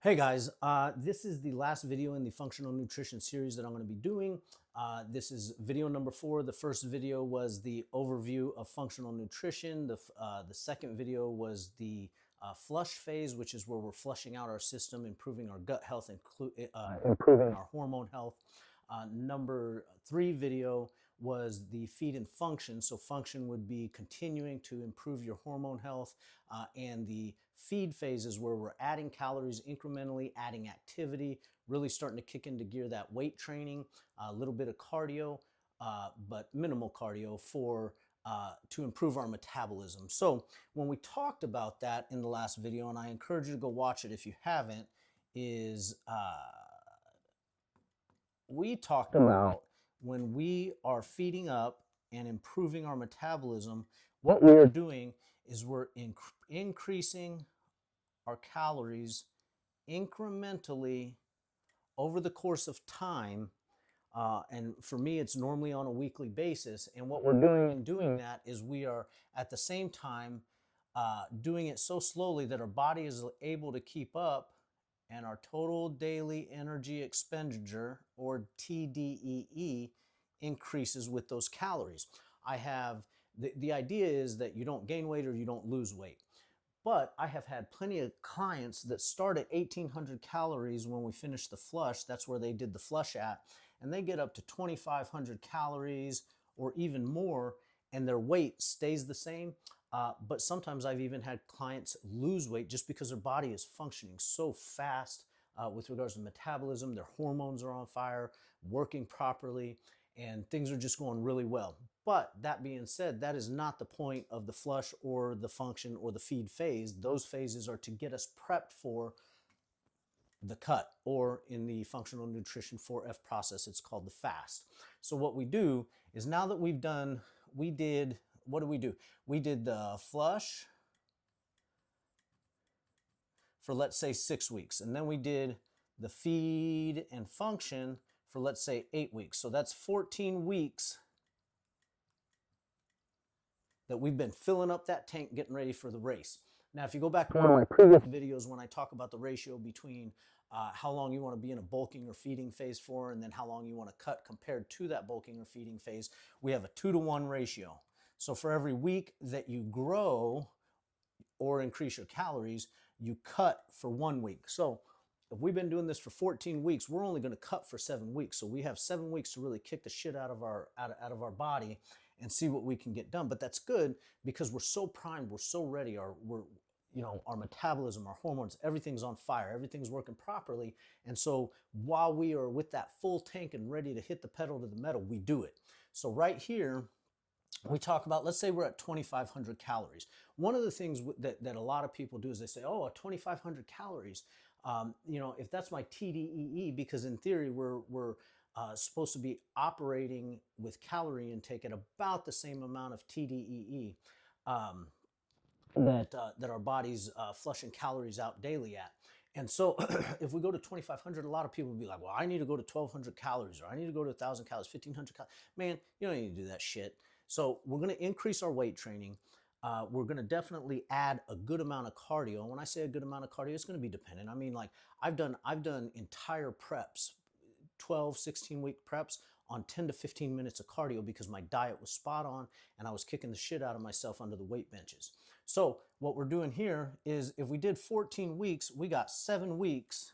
Hey guys, this is the last video in the functional nutrition series that I'm going to be doing. This is video number 4. The first video was the overview of functional nutrition. The second video was the flush phase, which is where we're flushing out our system, improving our gut health, improving our hormone health. Number 3 video was the feed and function. So function would be continuing to improve your hormone health, and the feed phase is where we're adding calories incrementally, adding activity, really starting to kick into gear that weight training, a little bit of cardio, but minimal cardio to improve our metabolism. So when we talked about that in the last video, and I encourage you to go watch it if you haven't, is we talked about when we are feeding up and improving our metabolism, what we're doing is we're increasing our calories incrementally over the course of time. And for me, it's normally on a weekly basis. And what we're doing in doing that is we are at the same time doing it so slowly that our body is able to keep up, and our total daily energy expenditure, or TDEE, increases with those calories. The idea is that you don't gain weight or you don't lose weight. But I have had plenty of clients that start at 1,800 calories when we finish the flush. That's where they did the flush at. And they get up to 2,500 calories or even more, and their weight stays the same. But sometimes I've even had clients lose weight just because their body is functioning so fast with regards to metabolism. Their hormones are on fire, working properly, and things are just going really well. But that being said, that is not the point of the flush or the function or the feed phase. Those phases are to get us prepped for the cut, or in the functional nutrition 4F process, it's called the fast. So what we do is, now that what do we do? We did the flush for, let's say, 6 weeks. And then we did the feed and function for, let's say, 8 weeks. So that's 14 weeks that we've been filling up that tank, getting ready for the race. Now, if you go back to one of my previous videos when I talk about the ratio between how long you want to be in a bulking or feeding phase for, and then how long you want to cut compared to that bulking or feeding phase, we have a 2-to-1 ratio. So for every week that you grow or increase your calories, you cut for 1 week. So if we've been doing this for 14 weeks, we're only going to cut for 7 weeks. So we have 7 weeks to really kick the shit out of our body and see what we can get done. But that's good because we're so primed, we're so ready, our metabolism, our hormones, everything's on fire, everything's working properly. And so while we are with that full tank and ready to hit the pedal to the metal, we do it. So right here, we talk about, let's say we're at 2,500 calories. One of the things that a lot of people do is they say, oh, 2,500 calories. If that's my TDEE, because in theory we're supposed to be operating with calorie intake at about the same amount of TDEE that our body's flushing calories out daily at. And so if we go to 2,500, a lot of people will be like, well, I need to go to 1,200 calories, or I need to go to 1,000 calories, 1,500 calories. Man, you don't need to do that shit. So we're going to increase our weight training. We're going to definitely add a good amount of cardio. And when I say a good amount of cardio, it's going to be dependent. I mean, like I've done entire preps, 12, 16-week preps on 10 to 15 minutes of cardio because my diet was spot on and I was kicking the shit out of myself under the weight benches. So what we're doing here is, if we did 14 weeks, we got 7 weeks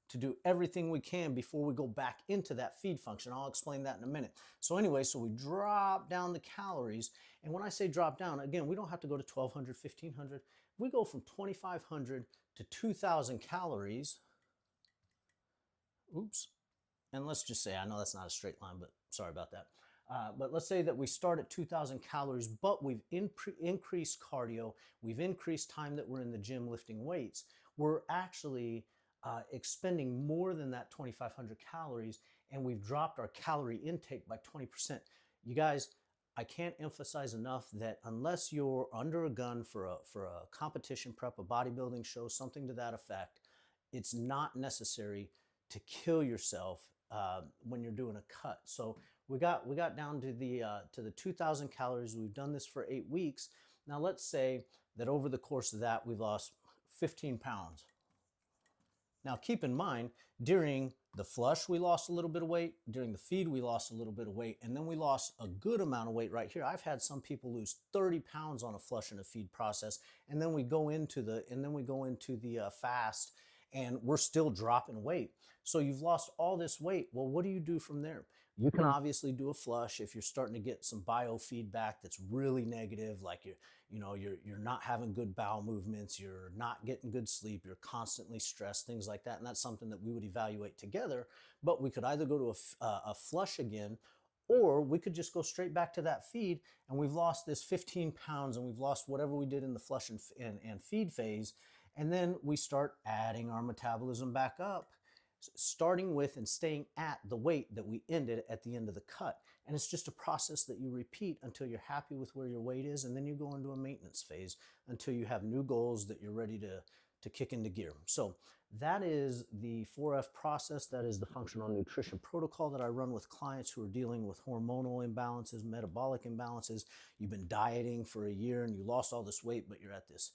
to do everything we can before we go back into that feed function. I'll explain that in a minute. So anyway, so we drop down the calories. And when I say drop down, again, we don't have to go to 1,200, 1,500. We go from 2,500 to 2,000 calories. Oops. And let's just say, I know that's not a straight line, but sorry about that. But let's say that we start at 2,000 calories, but we've increased cardio, we've increased time that we're in the gym lifting weights. We're actually expending more than that 2,500 calories, and we've dropped our calorie intake by 20%. You guys, I can't emphasize enough that unless you're under a gun for a competition prep, a bodybuilding show, something to that effect, it's not necessary to kill yourself when you're doing a cut. So we got down to the 2,000 calories. We've done this for 8 weeks. Now let's say that over the course of that we've lost 15 pounds. Now, keep in mind, during the flush, we lost a little bit of weight. During the feed, we lost a little bit of weight. And then we lost a good amount of weight right here. I've had some people lose 30 pounds on a flush and a feed process. And then we go into the fast, and we're still dropping weight. So you've lost all this weight. Well, what do you do from there? You can obviously do a flush if you're starting to get some biofeedback that's really negative, like you're not having good bowel movements, you're not getting good sleep, you're constantly stressed, things like that. And that's something that we would evaluate together. But we could either go to a flush again, or we could just go straight back to that feed, and we've lost this 15 pounds and we've lost whatever we did in the flush and feed phase. And then we start adding our metabolism back up, starting with and staying at the weight that we ended at the end of the cut. And it's just a process that you repeat until you're happy with where your weight is, and then you go into a maintenance phase until you have new goals that you're ready to kick into gear. So that is the 4F process. That is the functional nutrition protocol that I run with clients who are dealing with hormonal imbalances, metabolic imbalances. You've been dieting for a year and you lost all this weight, but you're at this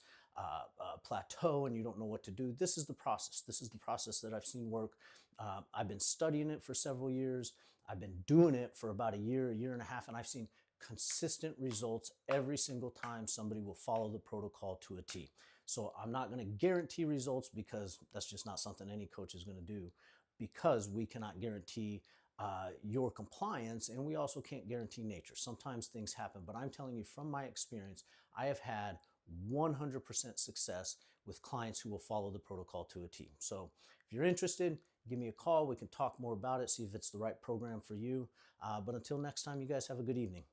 plateau and you don't know what to do. This is the process. This is the process that I've seen work. I've been studying it for several years. I've been doing it for about a year and a half, and I've seen consistent results every single time somebody will follow the protocol to a T. So I'm not going to guarantee results, because that's just not something any coach is going to do, because we cannot guarantee your compliance, and we also can't guarantee nature. Sometimes things happen, but I'm telling you from my experience, I have had 100% success with clients who will follow the protocol to a T. So if you're interested, give me a call. We can talk more about it, see if it's the right program for you. But until next time, you guys have a good evening.